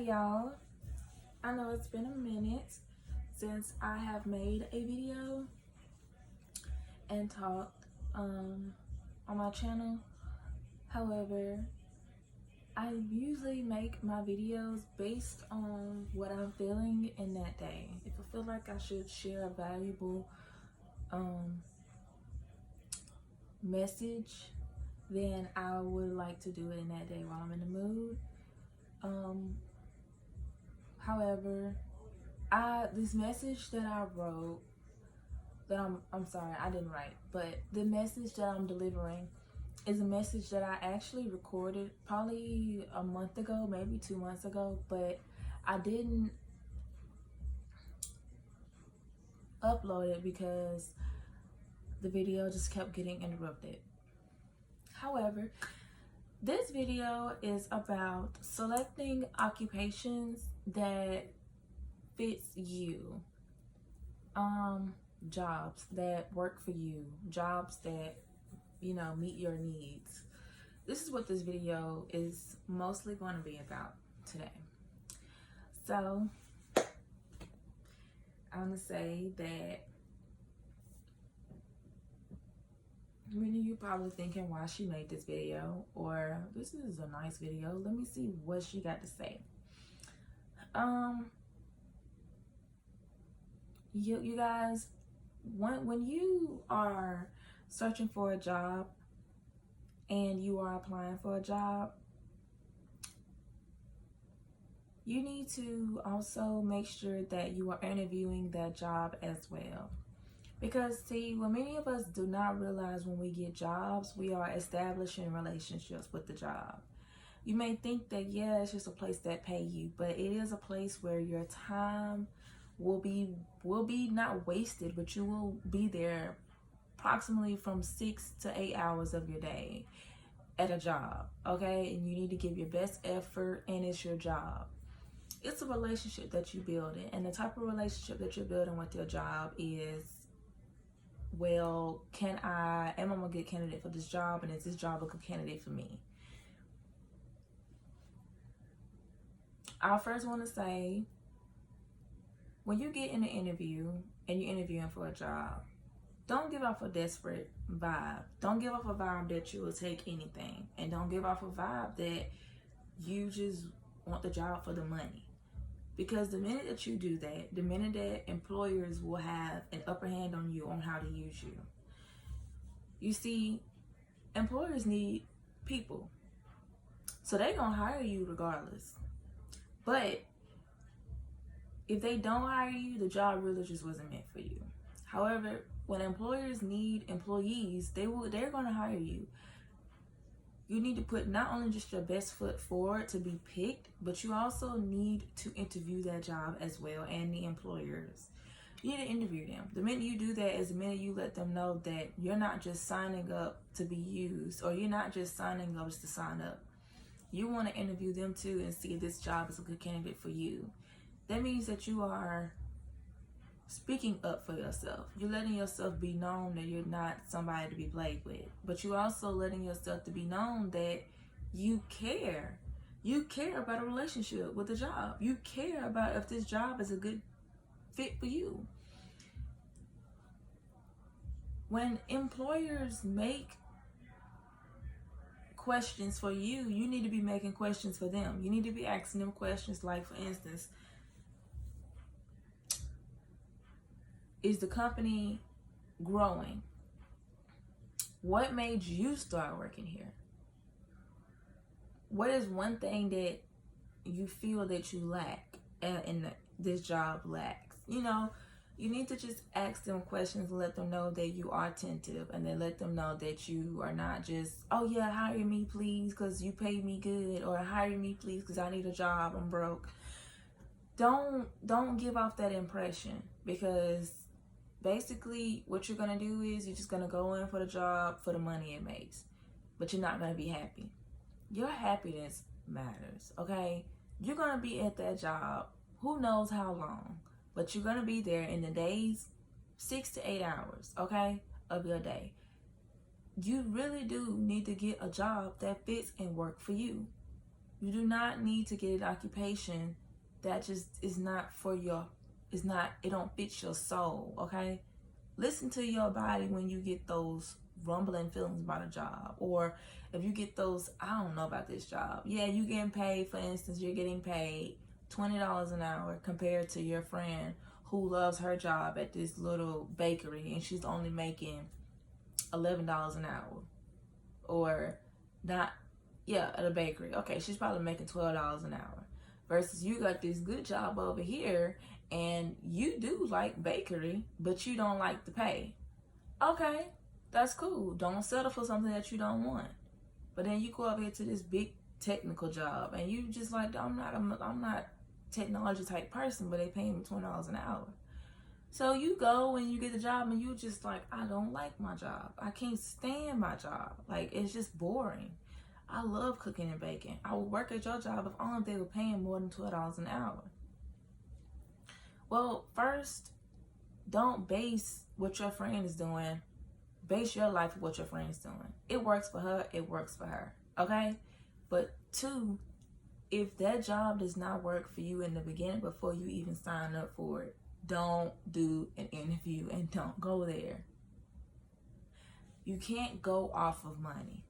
Hey y'all, I know it's been a minute since I have made a video and talked on my channel. However, I usually make my videos based on what I'm feeling in that day. If I feel like I should share a valuable message, then I would like to do it in that day while I'm in the mood. However, this message that I wrote, that I'm sorry, I didn't write, but the message that I'm delivering is a message that I actually recorded probably a month ago, maybe 2 months ago, but I didn't upload it because the video just kept getting interrupted. However, this video is about selecting occupations that fits you. Jobs that work for you, jobs that, you know, meet your needs. This is what this video is mostly going to be about today. So, I want to say that many of you probably thinking why she made this video, or this is a nice video. Let me see what she got to say. You guys, when you are searching for a job and you are applying for a job, you need to also make sure that you are interviewing that job as well. Because see, what many of us do not realize, when we get jobs, we are establishing relationships with the job. You may think that, yeah, it's just a place that pay you, but it is a place where your time will be not wasted, but you will be there approximately from 6 to 8 hours of your day at a job, okay? And you need to give your best effort, and it's your job. It's a relationship that you're building, and the type of relationship that you're building with your job is, well, am I a good candidate for this job, and is this job a good candidate for me? I first want to say, when you get in an interview and you're interviewing for a job, don't give off a desperate vibe. Don't give off a vibe that you will take anything. And don't give off a vibe that you just want the job for the money. Because the minute that you do that, the minute that employers will have an upper hand on you on how to use you. You see, employers need people. So they're going to hire you regardless. But if they don't hire you, the job really just wasn't meant for you. However, when employers need employees, they're going to hire you. You need to put not only just your best foot forward to be picked, but you also need to interview that job as well, and the employers. You need to interview them. The minute you do that is the minute you let them know that you're not just signing up to be used, or you're not just signing up just to sign up. You want to interview them too and see if this job is a good candidate for you. That means that you are speaking up for yourself. You're letting yourself be known that you're not somebody to be played with. But you're also letting yourself to be known that you care. You care about a relationship with the job. You care about if this job is a good fit for you. When employers make questions for you, you need to be making questions for them. You need to be asking them questions like, for instance, is the company growing? What made you start working here? What is one thing that you feel that you lack and this job lacks? You know, you need to just ask them questions and let them know that you are attentive, and then let them know that you are not just, oh yeah, hire me please because you pay me good, or hire me please because I need a job, I'm broke. Don't give off that impression, because basically what you're going to do is you're just going to go in for the job for the money it makes, but you're not going to be happy. Your happiness matters, okay? You're going to be at that job who knows how long, but you're going to be there in the days 6 to 8 hours, okay, of your day. You really do need to get a job that fits and work for you. You do not need to get an occupation that just is not for your, it don't fit your soul, okay? Listen to your body when you get those rumbling feelings about a job, or if you get those, I don't know about this job. Yeah, you getting paid, for instance, you're getting paid $20 an hour compared to your friend who loves her job at this little bakery and she's only making $11 an hour. Or not, yeah, at a bakery. Okay, she's probably making $12 an hour. Versus you got this good job over here and you do like bakery, but you don't like the pay. Okay, that's cool. Don't settle for something that you don't want. But then you go over here to this big technical job and you just like, I'm not technology type person, but they pay me $20 an hour. So you go and you get the job and you just like, I don't like my job. I can't stand my job. Like, it's just boring. I love cooking and baking. I would work at your job if only they were paying more than $12 an hour. Well, first, don't base what your friend is doing. Base your life on what your friend is doing. It works for her, it works for her. Okay? But two, if that job does not work for you in the beginning before you even sign up for it, don't do an interview and don't go there. You can't go off of money.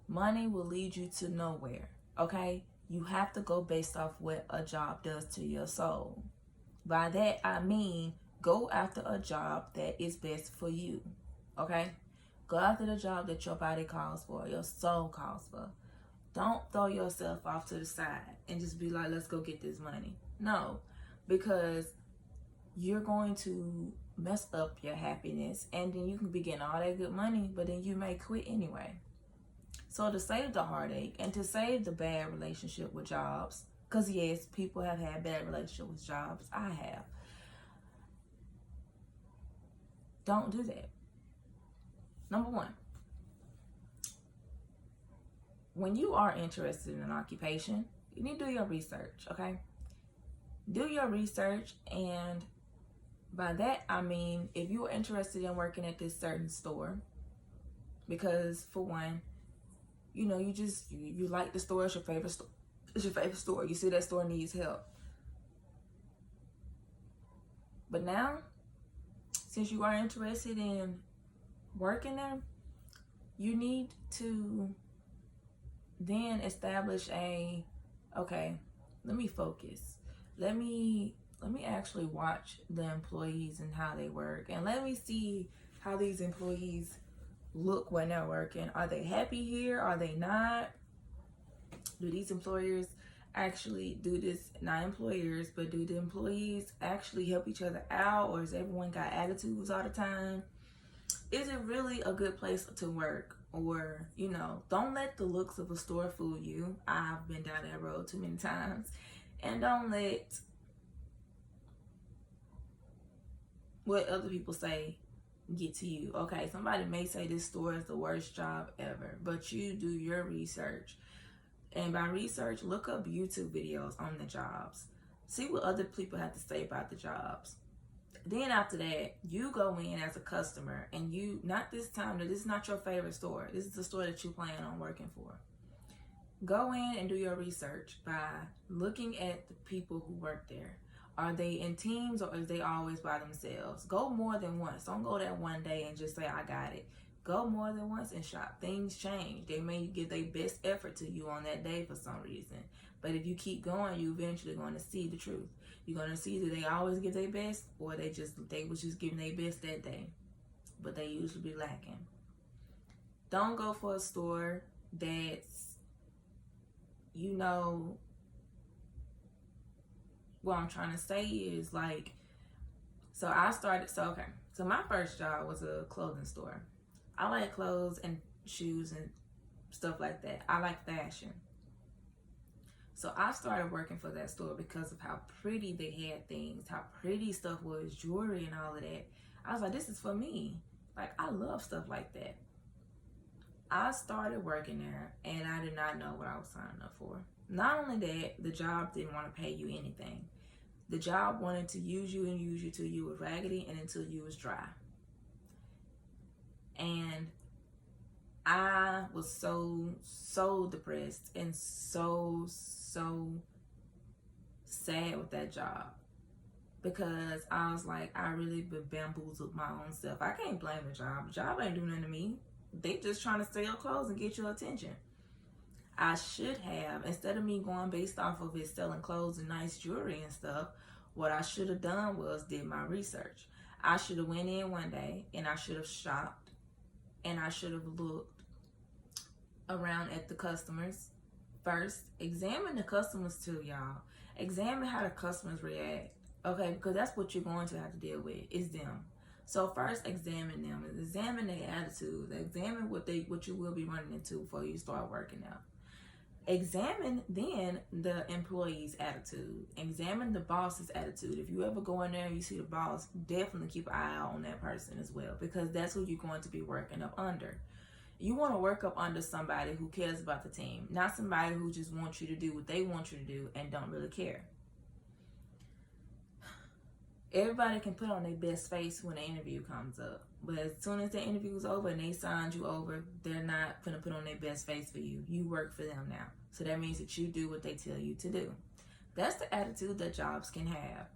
Money will lead you to nowhere, okay? You have to go based off what a job does to your soul. By that, I mean go after a job that is best for you, okay? Go after the job that your body calls for, your soul calls for. Don't throw yourself off to the side and just be like, let's go get this money. No, because you're going to mess up your happiness and then you can be getting all that good money, but then you may quit anyway. So to save the heartache and to save the bad relationship with jobs, because yes, people have had bad relationship with jobs, I have. Don't do that. Number one, when you are interested in an occupation, you need to do your research, okay? Do your research, and by that I mean if you're interested in working at this certain store, because for one, you know, you like the store, it's your favorite store. It's your favorite store. You see that store needs help. But now, since you are interested in working there, you need to then establish okay, let me focus. Let me actually watch the employees and how they work, and let me see how these employees look when they're working. Are they happy here? Are they not? Do these employers actually do this? Not employers, but do the employees actually help each other out, or is everyone got attitudes all the time? Is it really a good place to work? Or, you know, don't let the looks of a store fool you. I've been down that road too many times. And don't let what other people say get to you. Okay, somebody may say this store is the worst job ever, but you do your research. And by research, look up YouTube videos on the jobs. See what other people have to say about the jobs. Then after that, you go in as a customer, and you, not this time, this is not your favorite store. This is the store that you plan on working for. Go in and do your research by looking at the people who work there. Are they in teams, or is they always by themselves? Go more than once. Don't go there one day and just say, I got it. Go more than once and shop. Things change. They may give their best effort to you on that day for some reason. But if you keep going, you're eventually going to see the truth. You're going to see that they always give their best, or they was just giving their best that day. But they usually be lacking. Don't go for a store that's, you know, what I'm trying to say is like, so my first job was a clothing store. I like clothes and shoes and stuff like that. I like fashion. So I started working for that store because of how pretty they had things, how pretty stuff was, jewelry and all of that. I was like, this is for me. Like, I love stuff like that. I started working there and I did not know what I was signing up for. Not only that, the job didn't want to pay you anything. The job wanted to use you and use you till you were raggedy and until you was dry. And I was so depressed and so sad with that job, because I was like, I really been bamboozled my own self. I can't blame the job. The job ain't doing nothing to me. They just trying to sell clothes and get your attention. I should have, instead of me going based off of it selling clothes and nice jewelry and stuff, what I should have done was did my research. I should have went in one day and I should have shopped, and I should have looked around at the customers first. Examine the customers too, y'all. Examine how the customers react, okay? Because that's what you're going to have to deal with, is them. So first, examine them, examine their attitude, examine what you will be running into before you start working out. Examine then the employee's attitude. Examine the boss's attitude. If you ever go in there and you see the boss, definitely keep an eye out on that person as well, because that's who you're going to be working up under. You want to work up under somebody who cares about the team, not somebody who just wants you to do what they want you to do and don't really care. Everybody can put on their best face when an interview comes up, but as soon as the interview is over and they signed you over, they're not going to put on their best face for you. You work for them now. So that means that you do what they tell you to do. That's the attitude that jobs can have.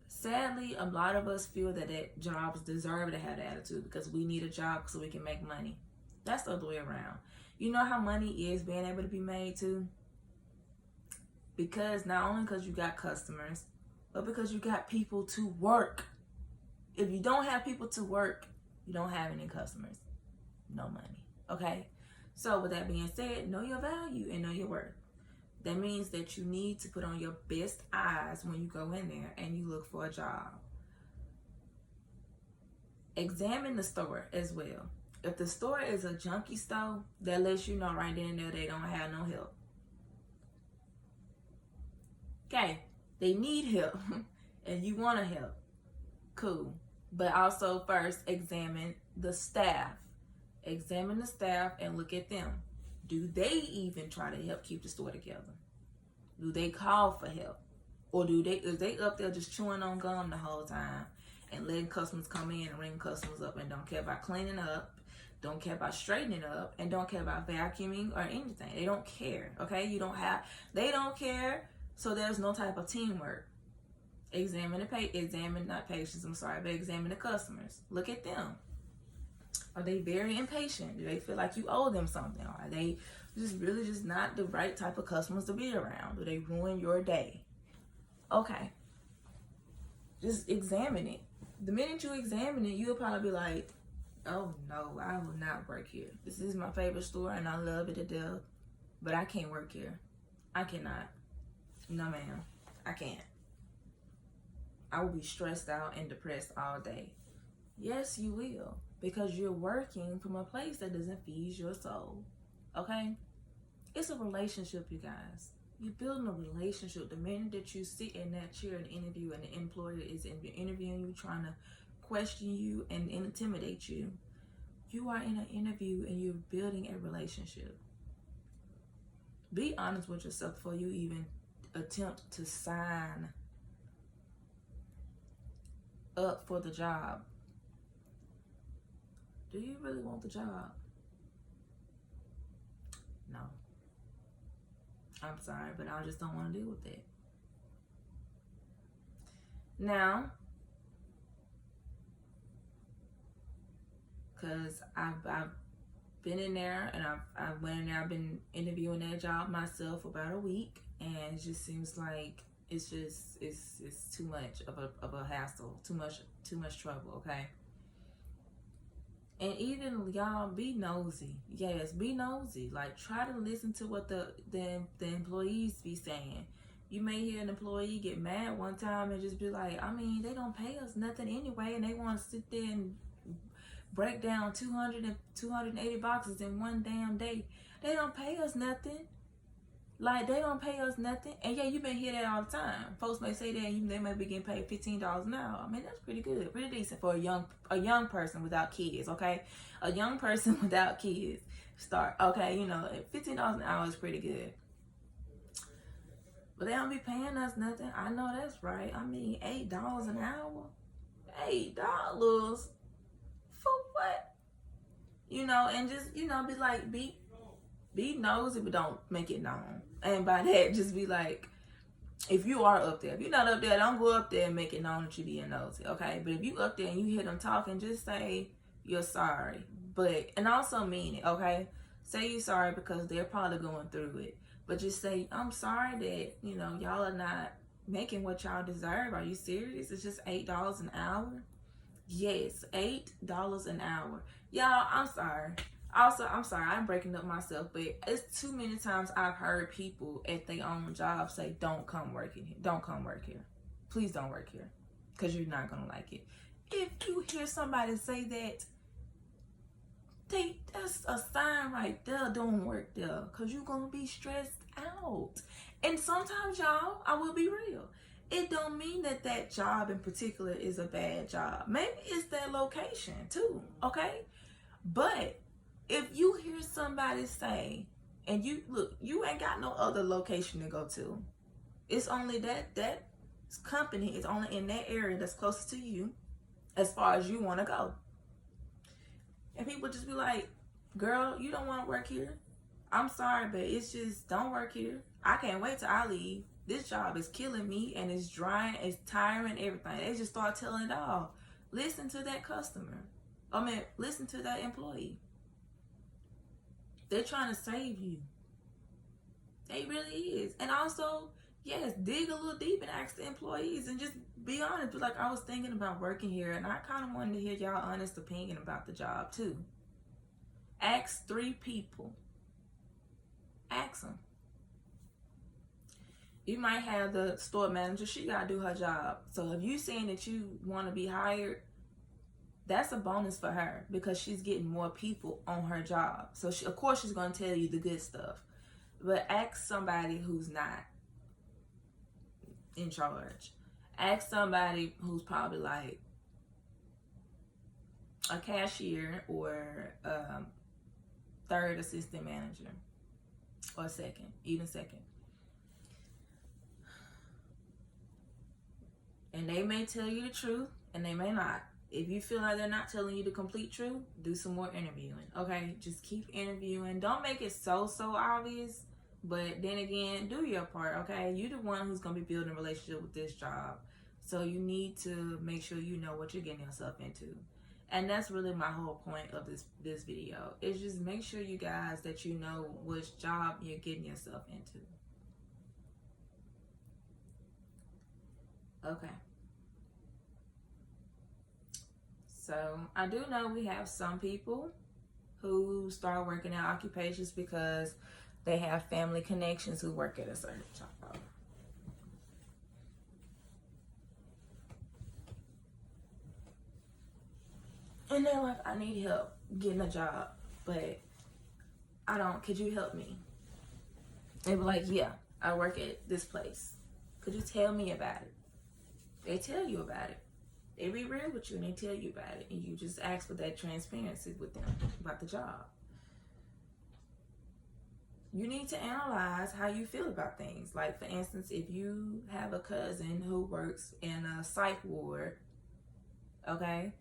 Sadly, a lot of us feel that jobs deserve to have the attitude because we need a job so we can make money. That's the other way around. You know how money is being able to be made too? Because not only because you got customers, but because you got people to work. If you don't have people to work, you don't have any customers, no money, okay? So with that being said, know your value and know your worth. That means that you need to put on your best eyes when you go in there and you look for a job. Examine the store as well. If the store is a junkie store, that lets you know right then and there they don't have no help. Okay, they need help and you want to help. Cool. But also first examine the staff. Examine the staff and look at them. Do they even try to help keep the store together? Do they call for help? Or is they up there just chewing on gum the whole time and letting customers come in and ring customers up and don't care about cleaning up, don't care about straightening up, and don't care about vacuuming or anything? They don't care, okay? They don't care, so there's no type of teamwork. Examine the customers. Look at them. Are they very impatient? Do they feel like you owe them something? Are they just not the right type of customers to be around? Do they ruin your day? Okay. Just examine it. The minute you examine it, you'll probably be like, oh no, I will not work here. This is my favorite store and I love it to death, but I can't work here. I cannot. No ma'am, I can't. I will be stressed out and depressed all day. Yes, you will, because you're working from a place that doesn't feed your soul, okay? It's a relationship, you guys. You're building a relationship. The minute that you sit in that chair and interview and the employer is interviewing you, trying to question you and intimidate you, you are in an interview and you're building a relationship. Be honest with yourself before you even attempt to sign up for the job. Do you really want the job? No. I'm sorry, but I just don't want to deal with it. Now, because I've been in there and I've went in there, I've been interviewing that job myself for about a week, and it just seems like it's too much of a hassle, too much trouble, okay? And even y'all, be nosy. Yes, be nosy. Like, try to listen to what the employees be saying. You may hear an employee get mad one time and just be like, I mean, they don't pay us nothing anyway, and they want to sit there and break down 280 boxes in one damn day. They don't pay us nothing. Like, they don't pay us nothing. And yeah, you may hear that all the time. Folks may say that and they may be getting paid $15 an hour. I mean, that's pretty good, pretty decent for a young person without kids, okay? A young person without kids okay, you know, $15 an hour is pretty good. But they don't be paying us nothing. I know that's right. I mean, $8 an hour? $8? For what? and just, be like, be nosy, but don't make it known. And by that, just be like, if you are up there, if you're not up there, don't go up there and make it known that you being nosy, okay? But if you up there and you hear them talking, just say you're sorry. And also mean it, okay? Say you're sorry because they're probably going through it. But just say, I'm sorry that, y'all are not making what y'all deserve. Are you serious? It's just $8 an hour? Yes, $8 an hour. Y'all, I'm sorry. Also, I'm sorry, I'm breaking up myself, but it's too many times I've heard people at their own job say, don't come work in here. Don't come work here. Please don't work here, because you're not going to like it. If you hear somebody say that, that's a sign right there, don't work there, because you're going to be stressed out. And sometimes, y'all, I will be real. It don't mean that job in particular is a bad job. Maybe it's that location too, okay? But if you hear somebody say, and you ain't got no other location to go to. It's only that company is only in that area that's closest to you as far as you want to go. And people just be like, girl, you don't want to work here. I'm sorry, but it's just, don't work here. I can't wait till I leave. This job is killing me, and it's drying, it's tiring, everything. They just start telling it all. Listen to that customer. Listen to that employee. They're trying to save you. They really is. And also, yes, dig a little deep and ask the employees and just be honest. But like, I was thinking about working here, and I kind of wanted to hear y'all honest opinion about the job too. Ask 3 people. Ask them. You might have the store manager. She got to do her job. So if you saying that you want to be hired, that's a bonus for her because she's getting more people on her job. So of course she's going to tell you the good stuff. But ask somebody who's not in charge. Ask somebody who's probably like a cashier or third assistant manager or even second. And they may tell you the truth and they may not. If you feel like they're not telling you the complete truth, do some more interviewing, okay? Just keep interviewing. Don't make it so obvious, but then again, do your part, okay? You're the one who's going to be building a relationship with this job. So you need to make sure you know what you're getting yourself into. And that's really my whole point of this video. Is just make sure you guys that you know which job you're getting yourself into. Okay. So I do know we have some people who start working at occupations because they have family connections who work at a certain job. And they're like, I need help getting a job, but could you help me? They were like, yeah, I work at this place. Could you tell me about it? They tell you about it. They be real with you and they tell you about it. And you just ask for that transparency with them about the job. You need to analyze how you feel about things. Like, for instance, if you have a cousin who works in a psych ward, okay?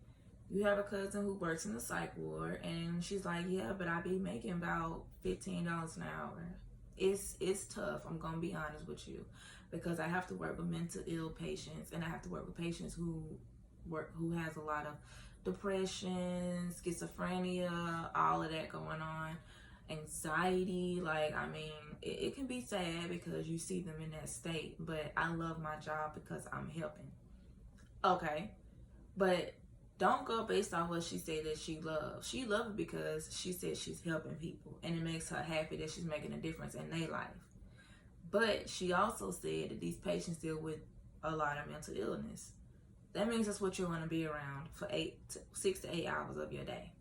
You have a cousin who works in the psych ward and she's like, yeah, but I be making about $15 an hour. It's tough, I'm going to be honest with you. Because I have to work with mental ill patients and I have to work with patients who has a lot of depression, schizophrenia, all of that going on, anxiety. Like, I mean, it can be sad because you see them in that state, but I love my job because I'm helping. Okay, but don't go based on what she said that she loves. She loves it because she said she's helping people and it makes her happy that she's making a difference in their life. But she also said that these patients deal with a lot of mental illness. That means that's what you're going to be around for 6 to 8 hours of your day.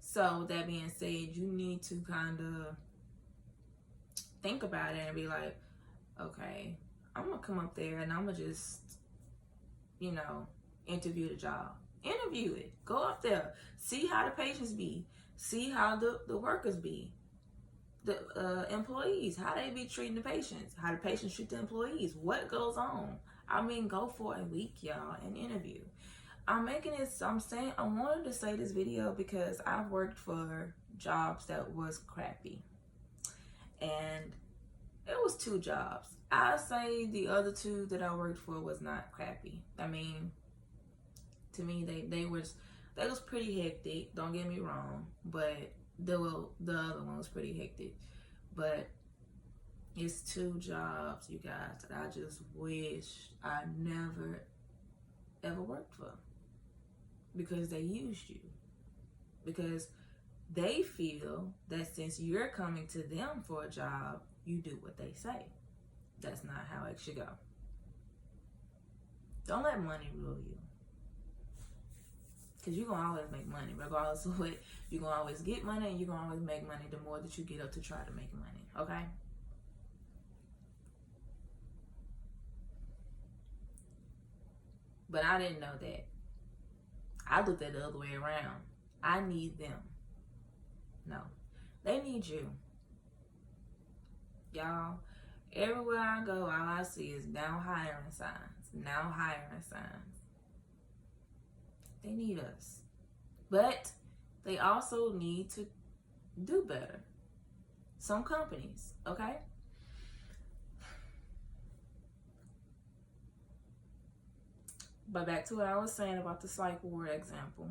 So that being said, you need to kind of think about it and be like, okay, I'm going to come up there and I'm going to just, interview the job. Interview it. Go up there. See how the patients be. See how the workers be. The employees, how they be treating the patients, how the patients treat the employees, what goes on. I mean, go for a week, y'all, and interview. I'm making this, I'm saying, I wanted to say this video because I've worked for jobs that was crappy. And it was 2 jobs. I say the other 2 that I worked for was not crappy. I mean, to me, they was pretty hectic. Don't get me wrong, but the other one was pretty hectic. But it's 2 jobs, you guys, that I just wish I never ever worked for, because they used you. Because they feel that since you're coming to them for a job, you do what they say. That's not how it should go. Don't let money rule you. Because you're going to always make money. Regardless of what, you're going to always get money, and you're going to always make money the more that you get up to try to make money. Okay? But I didn't know that. I looked at it the other way around. I need them. No. They need you. Y'all, everywhere I go, all I see is now hiring signs. Now hiring signs. They need us. But they also need to do better. Some companies, okay? But back to what I was saying about the psych ward example.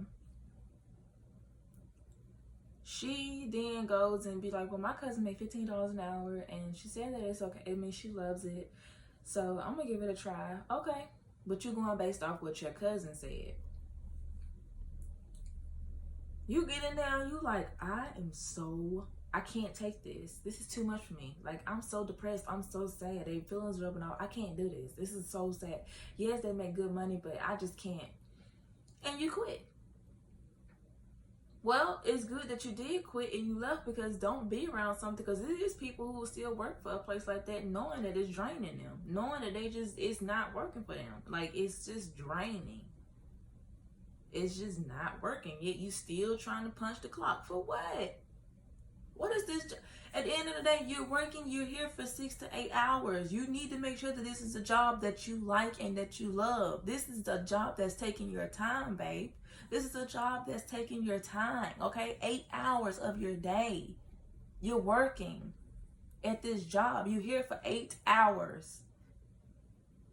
She then goes and be like, well, my cousin made $15 an hour, and she said that it's okay. I mean, she loves it. So I'm going to give it a try. Okay. But you're going based off what your cousin said. You get in there and you like, I can't take this. This is too much for me. Like, I'm so depressed. I'm so sad. They feelings rubbing off. I can't do this. This is so sad. Yes, they make good money, but I just can't. And you quit. Well, it's good that you did quit and you left, because don't be around something, because it is people who will still work for a place like that knowing that it's draining them. Knowing that it's not working for them. Like, it's just draining. It's just not working. Yet you still trying to punch the clock. For what? What is this? At the end of the day, you're working, you're here for 6 to 8 hours. You need to make sure that this is a job that you like and that you love. This is a job that's taking your time, babe. This is a job that's taking your time, okay? 8 hours of your day. You're working at this job. You're here for 8 hours.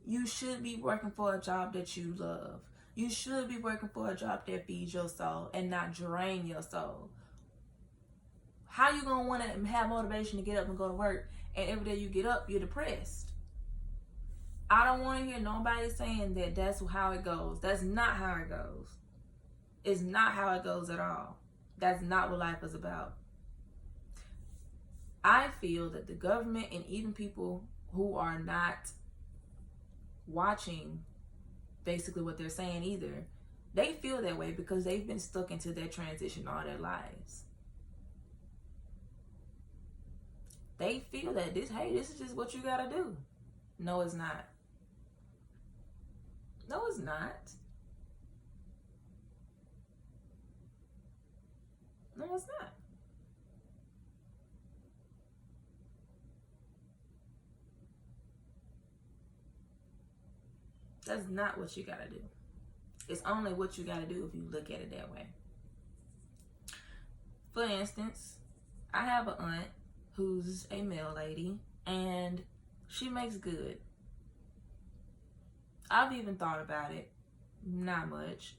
You should be working for a job that you love. You should be working for a job that feeds your soul and not drain your soul. How you gonna want to have motivation to get up and go to work, and every day you get up, you're depressed? I don't want to hear nobody saying that that's how it goes. That's not how it goes. It's not how it goes at all. That's not what life is about. I feel that the government and even people who are not watching basically what they're saying either, they feel that way because they've been stuck into that transition all their lives. They feel that this is just what you gotta do. No, it's not. No, it's not. No, it's not. That's not what you gotta do. It's only what you gotta do if you look at it that way. For instance, I have an aunt who's a mail lady, and she makes good. I've even thought about it. Not much.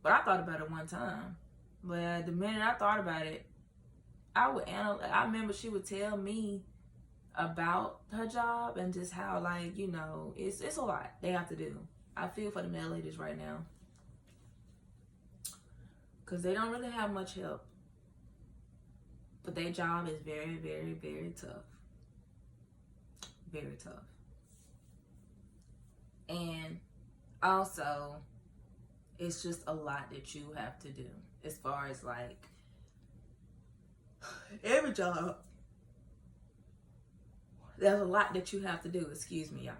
But I thought about it one time. But the minute I thought about it, I remember she would tell me about her job and just how, like, you know, it's a lot they have to do. I feel for the mail ladies right now, because they don't really have much help. But their job is very, very, very tough. Very tough. And also, it's just a lot that you have to do as far as, like, every job. There's a lot that you have to do. Excuse me, y'all.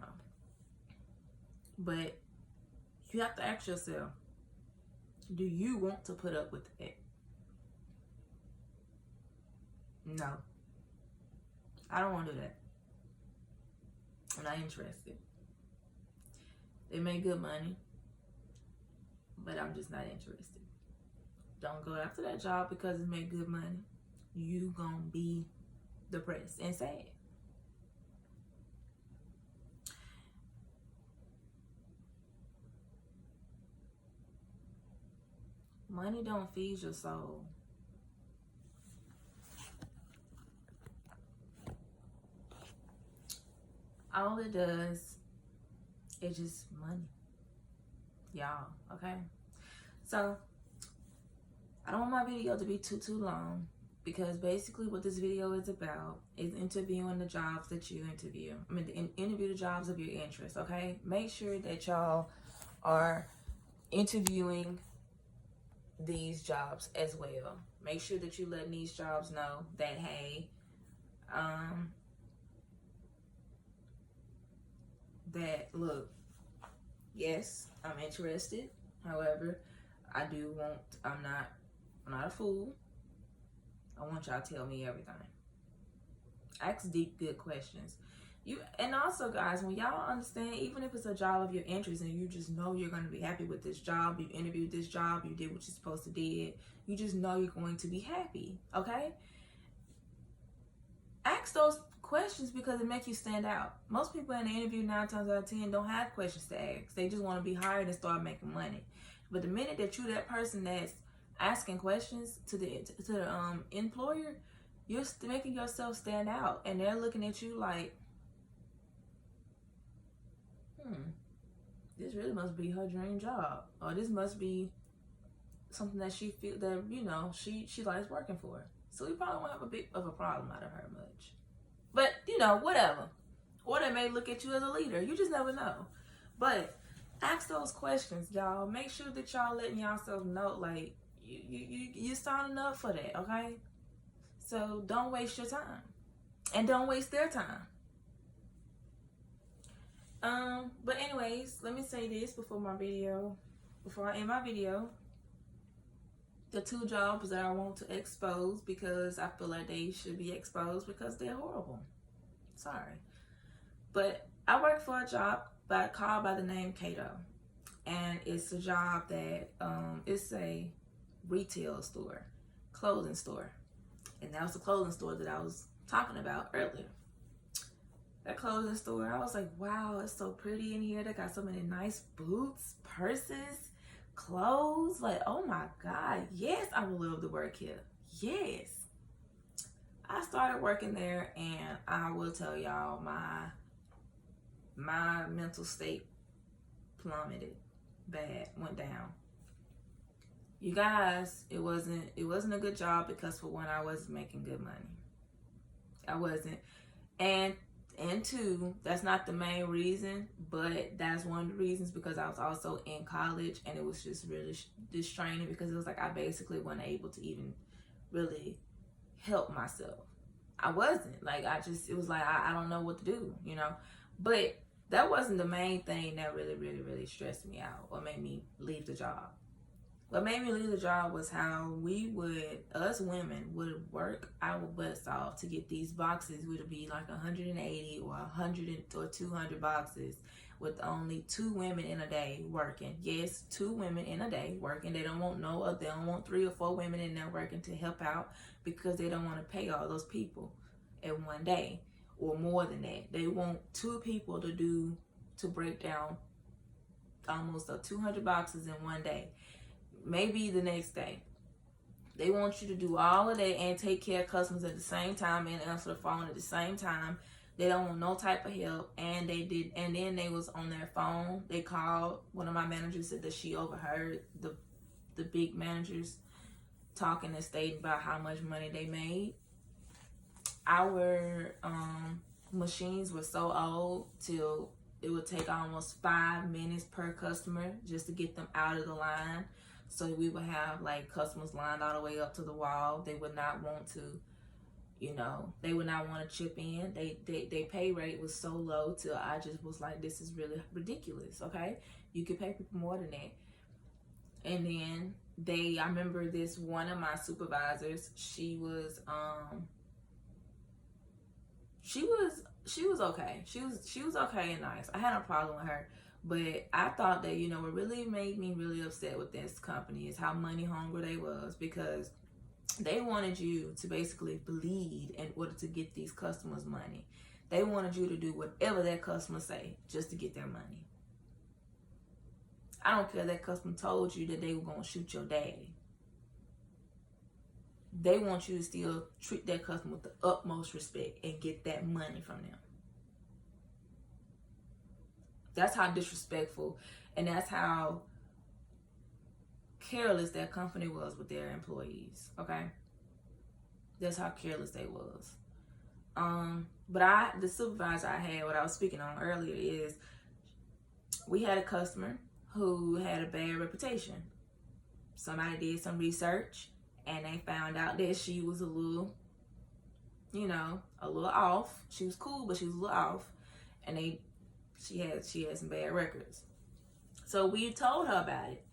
But you have to ask yourself, do you want to put up with it? No. I don't want to do that. I'm not interested. They make good money. but I'm just not interested. Don't go after that job because it make good money. You gonna be depressed and sad. Money don't feed your soul. All it does is just money, y'all. Okay, so I don't want my video to be too long, because basically what this video is about is interviewing the jobs that you interview. I mean, interview the jobs of your interest. Okay, make sure that y'all are interviewing these jobs as well. Make sure that you letting these jobs know that, hey, that look, yes, I'm interested. However, I'm not a fool. I want y'all to tell me everything. Ask deep, good questions. And also, guys, when y'all understand, even if it's a job of your interest and you just know you're going to be happy with this job, you interviewed this job, you did what you're supposed to do, you just know you're going to be happy, okay? Ask those questions because it makes you stand out. Most people in the interview 9 times out of 10 don't have questions to ask. They just want to be hired and start making money. But the minute that you're that person that's asking questions to the employer, you're making yourself stand out, and they're looking at you like, this really must be her dream job, or this must be something that she feel that, you know, she likes working for. So you probably won't have a bit of a problem out of her much. But, you know, whatever. Or they may look at you as a leader. You just never know. But ask those questions, y'all. Make sure that y'all letting yourself know, like, you're signing up for that, okay? So don't waste your time. And don't waste their time. But anyways, let me say this before I end my video. The 2 jobs that I want to expose, because I feel like they should be exposed because they're horrible. Sorry. But I work for a job called by the name Cato. And it's a job that, it's a retail store, clothing store. And that was the clothing store that I was talking about earlier. That clothing store, I was like, wow, it's so pretty in here. They got so many nice boots, purses, clothes. Like, oh my God, yes, I would love to work here. Yes. I started working there, and I will tell y'all, my mental state plummeted bad, went down. You guys, it wasn't a good job, because for one, I wasn't making good money. I wasn't. And 2, that's not the main reason, but that's one of the reasons, because I was also in college, and it was just really distraining, because it was like I basically wasn't able to even really help myself. I wasn't. Like, it was like I don't know what to do, you know? But that wasn't the main thing that really stressed me out or made me leave the job. What made me leave the job was how us women would work our butts off to get these boxes. Would be like 180 or 100 or 200 boxes with only 2 women in a day working. Yes, 2 women in a day working. They don't want 3 or 4 women in there working to help out, because they don't want to pay all those people in one day or more than that. They want 2 people to break down almost 200 boxes in one day. Maybe the next day. They want you to do all of that and take care of customers at the same time and answer the phone at the same time. They don't want no type of help. And then they was on their phone. They called. One of my managers said that she overheard the big managers talking and stating about how much money they made. Our machines were so old till it would take almost 5 minutes per customer just to get them out of the line. So we would have like customers lined all the way up to the wall. They would not want to, they would not want to chip in. They pay rate was so low till I just was like, this is really ridiculous, okay? You could pay people more than that. And then I remember this one of my supervisors, she was okay. She was okay and nice. I had no problem with her. But I thought that, you know, what really made me really upset with this company is how money hungry they was, because they wanted you to basically bleed in order to get these customers money. They wanted you to do whatever that customer say just to get their money. I don't care if that customer told you that they were going to shoot your daddy. They want you to still treat that customer with the utmost respect and get that money from them. That's how disrespectful and that's how careless that company was with their employees, okay? That's how careless they was. But the supervisor I had, what I was speaking on earlier, is we had a customer who had a bad reputation. Somebody did some research and they found out that she was a little, you know, a little off. She was cool, but she was a little off. And she had some bad records. So we told her about it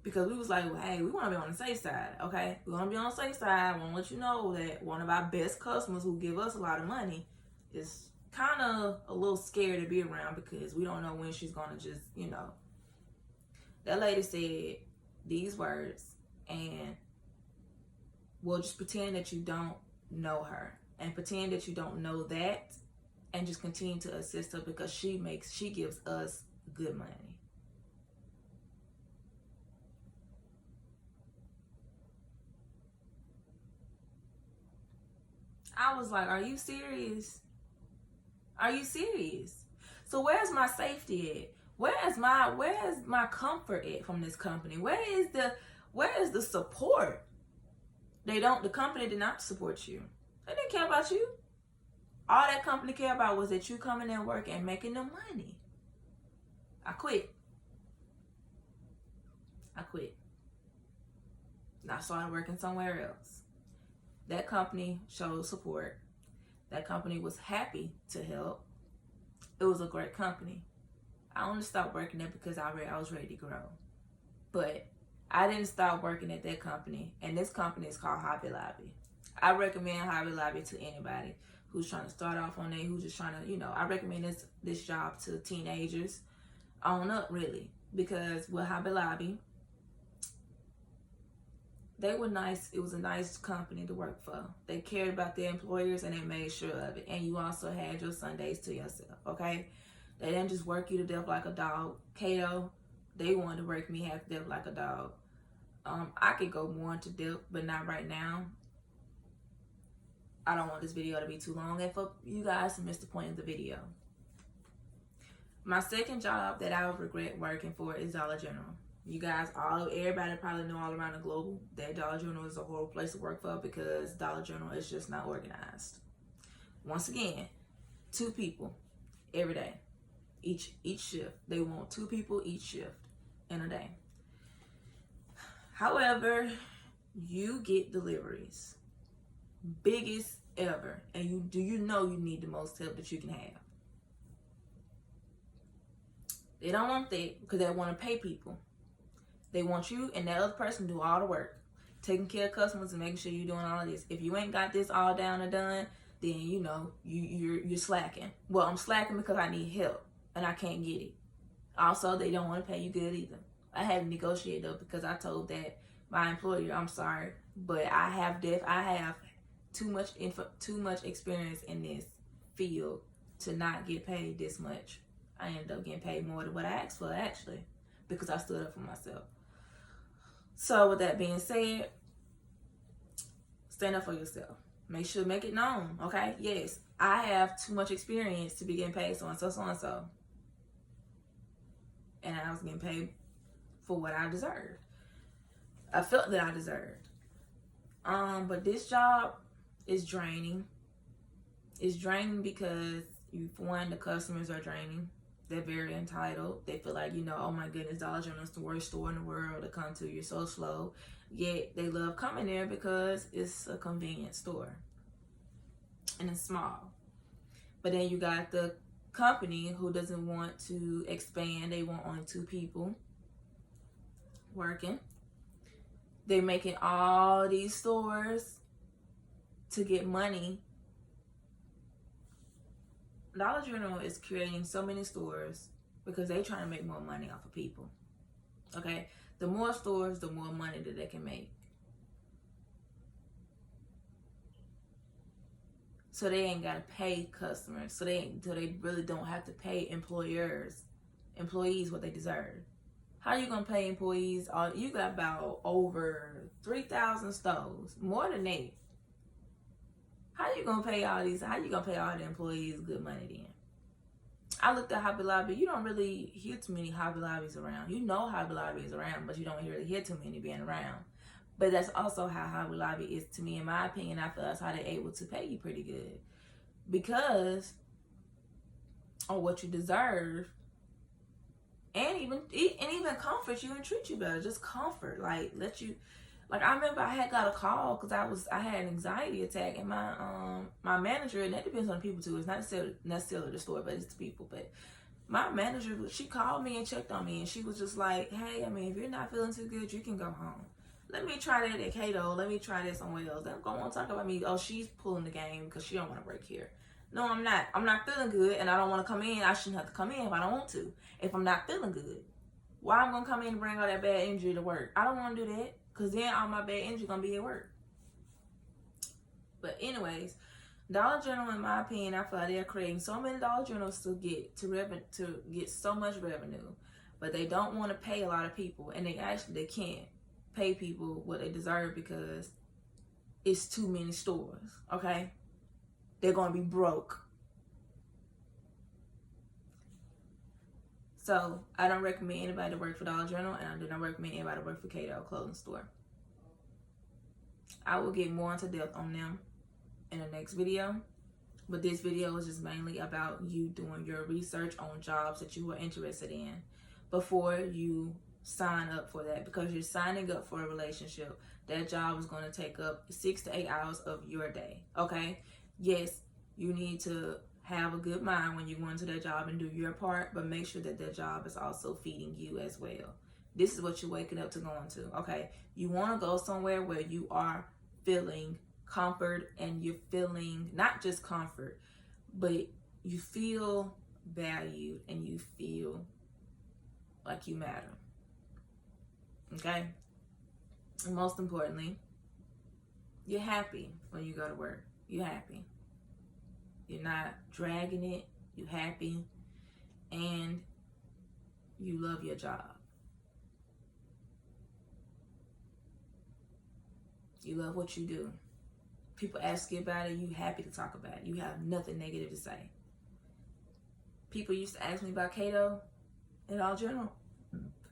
because we was like, well, hey, we want to be on the safe side, okay? We want to be on the safe side. I want to let you know that one of our best customers who give us a lot of money is kind of a little scared to be around because we don't know when she's going to just, you know. That lady said these words, and we'll just pretend that you don't know her and pretend that you don't know that and just continue to assist her because she gives us good money. I was like, are you serious? Are you serious? So where's my safety at? Where's my comfort at from this company? Where is the support? The company did not support you. They didn't care about you. All that company cared about was that you coming in work and making the money. I quit. And I started working somewhere else. That company showed support. That company was happy to help. It was a great company. I only stopped working there because I was ready to grow. But I didn't stop working at that company. And this company is called Hobby Lobby. I recommend Hobby Lobby to anybody who's trying to start off on it, who's just trying to, you know, I recommend this job to teenagers on up, really. Because with Hobby Lobby, they were nice. It was a nice company to work for. They cared about their employers and they made sure of it. And you also had your Sundays to yourself, okay? They didn't just work you to death like a dog. Kato, they wanted to work me half to death like a dog. I could go more into depth, but not right now. I don't want this video to be too long and for you guys to miss the point of the video. My second job that I would regret working for is Dollar General. You guys, everybody probably know all around the globe that Dollar General is a horrible place to work for because Dollar General is just not organized. Once again, 2 people every day, each shift. They want 2 people each shift in a day. However, you get deliveries, biggest ever, and you know you need the most help that you can have. They don't want that because they want to pay people. They want you and that other person to do all the work, taking care of customers and making sure you're doing all of this. If you ain't got this all down and done, then you know you're slacking. Well, I'm slacking because I need help and I can't get it. Also, they don't want to pay you good either. I had to negotiate though because I told that my employer, I'm sorry, but I have too much experience in this field to not get paid this much. I ended up getting paid more than what I asked for actually because I stood up for myself. So with that being said, stand up for yourself. Make it known, okay? Yes, I have too much experience to be getting paid so-and-so. And I was getting paid for what I deserved. I felt that I deserved. But this job is draining. It's draining because, for one, the customers are draining. They're very entitled. They feel like, oh my goodness, Dollar General is the worst store in the world to come to. You're so slow. Yet they love coming there because it's a convenient store. And it's small. But then you got the company who doesn't want to expand. They want only 2 people working. They're making all these stores to get money. Dollar General is creating so many stores because they trying to make more money off of people. Okay? The more stores, the more money that they can make. So they ain't got to pay customers. So they really don't have to pay employees what they deserve. How you going to pay employees? You got about over 3,000 stores, more than that. How you going to pay all the employees good money then? I looked at Hobby Lobby. You don't really hear too many Hobby Lobbies around. You know Hobby Lobby is around, but you don't really hear too many being around. But that's also how Hobby Lobby is to me, in my opinion. I feel that's how they're able to pay you pretty good. Because of what you deserve. And even comfort you and treat you better. Just comfort. Like, I remember I had got a call because I had an anxiety attack, and my manager, and that depends on the people too. It's not necessarily the store, but it's the people. But my manager, she called me and checked on me, and she was just like, "Hey, I mean, if you're not feeling too good, you can go home. Let me try that at Cato. Let me try that somewhere else. Don't go on talk about me. Oh, she's pulling the game because she don't want to work here. No, I'm not. I'm not feeling good, and I don't want to come in. I shouldn't have to come in if I don't want to. If I'm not feeling good, why I'm gonna come in and bring all that bad energy to work? I don't want to do that, because then all my bad energy gonna be at work." But anyways, Dollar General, in my opinion, I feel like they're creating so many Dollar Generals to get so much revenue, but they don't want to pay a lot of people, and they can't pay people what they deserve because it's too many stores. Okay, they're gonna be broke. So I don't recommend anybody to work for Dollar General, and I do not recommend anybody to work for Cato Clothing Store. I will get more into depth on them in the next video, but this video is just mainly about you doing your research on jobs that you are interested in before you sign up for that, because you're signing up for a relationship. That job is going to take up 6 to 8 hours of your day. Okay, yes, you need to have a good mind when you go into that job and do your part, but make sure that that job is also feeding you as well. This is what you're waking up to go into. Okay, you want to go somewhere where you are feeling comfort, and you're feeling not just comfort, but you feel valued and you feel like you matter. Okay, and most importantly, you're happy when you go to work. You're happy. You're not dragging it. You're happy, and you love your job. You love what you do. People ask you about it, you happy to talk about it. You have nothing negative to say. People used to ask me about Cato in Dollar General.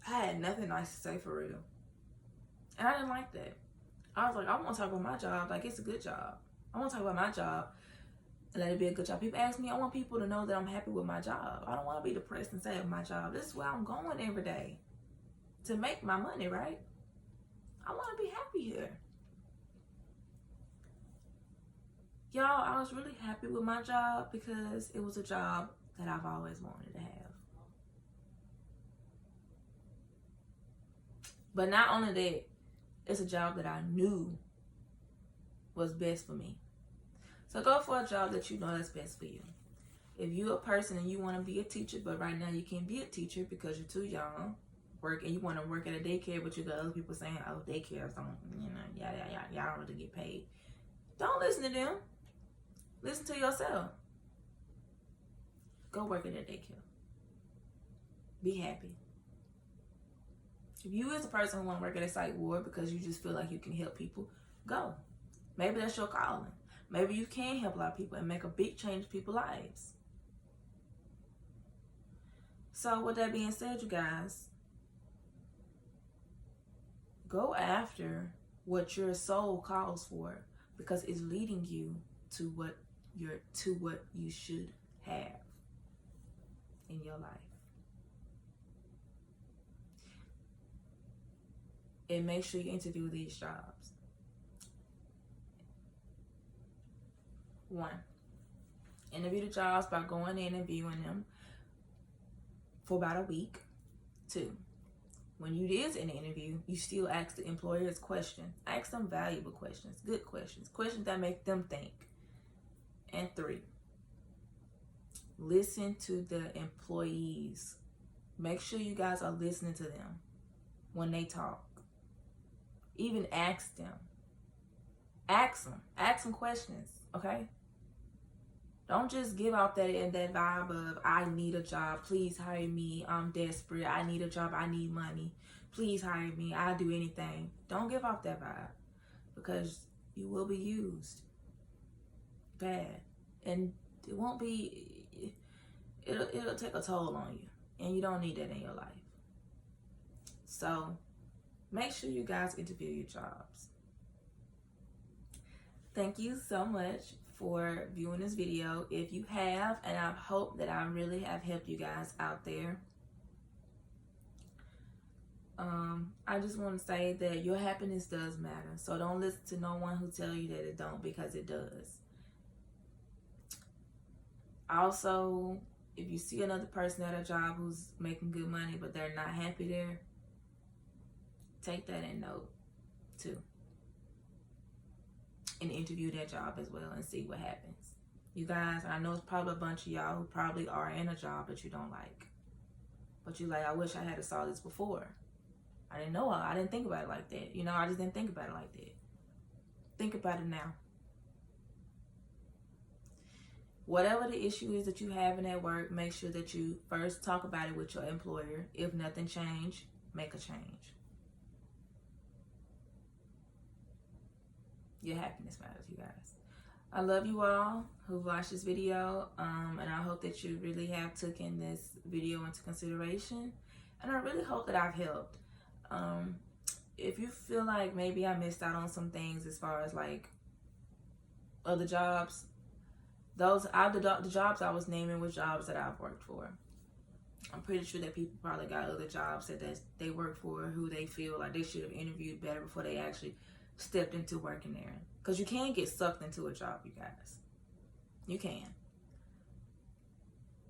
I had nothing nice to say, for real. And I didn't like that. I was like, I want to talk about my job like it's a good job. I want to talk about my job and let it be a good job. People ask me, I want people to know that I'm happy with my job. I don't want to be depressed and sad with my job. This is where I'm going every day to make my money, right? I want to be happy here. Y'all, I was really happy with my job because it was a job that I've always wanted to have. But not only that, it's a job that I knew was best for me. So go for a job that you know that's best for you. If you're a person and you want to be a teacher, but right now you can't be a teacher because you're too young, and you want to work at a daycare, but you got other people saying, oh, daycares don't, y'all don't really get paid. Don't listen to them. Listen to yourself. Go work at a daycare. Be happy. If you as a person who want to work at a psych ward because you just feel like you can help people, go. Maybe that's your calling. Maybe you can help a lot of people and make a big change in people's lives. So with that being said, you guys, go after what your soul calls for, because it's leading you to what you should have in your life. And make sure you interview these jobs. 1, interview the jobs by going in and viewing them for about a week. 2, when you is in the interview, you still ask the employers questions. Ask them valuable questions, good questions, questions that make them think. And 3, listen to the employees Make sure you guys are listening to them when they talk. Even ask them. Ask them questions, okay? Don't just give off that vibe of, I need a job, please hire me, I'm desperate, I need a job, I need money, please hire me, I'll do anything. Don't give off that vibe, because you will be used bad, and it won't be, it'll take a toll on you, and you don't need that in your life. So make sure you guys interview your jobs. Thank you so much for viewing this video. If you have, and I hope that I really have helped you guys out there, I just want to say that your happiness does matter. So don't listen to no one who tell you that it don't, because it does. Also, if you see another person at a job who's making good money but they're not happy there, take that in note too, and interview that job as well and see what happens. You guys, I know it's probably a bunch of y'all who probably are in a job that you don't like, but you like, I wish I had saw this before. I didn't know, I didn't think about it like that. You know, I just didn't think about it like that. Think about it now. Whatever the issue is that you have in at work, make sure that you first talk about it with your employer. If nothing changed, make a change. Your happiness matters, you guys. I love you all who watched this video, and I hope that you really have taken this video into consideration, and I really hope that I've helped. If you feel like maybe I missed out on some things as far as like other jobs, the jobs I was naming were jobs that I've worked for. I'm pretty sure that people probably got other jobs that they work for who they feel like they should have interviewed better before they actually stepped into working there. Because you can get sucked into a job, you guys. You can.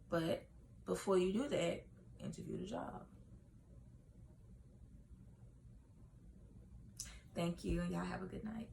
But before you do that, interview the job. Thank you, and y'all have a good night.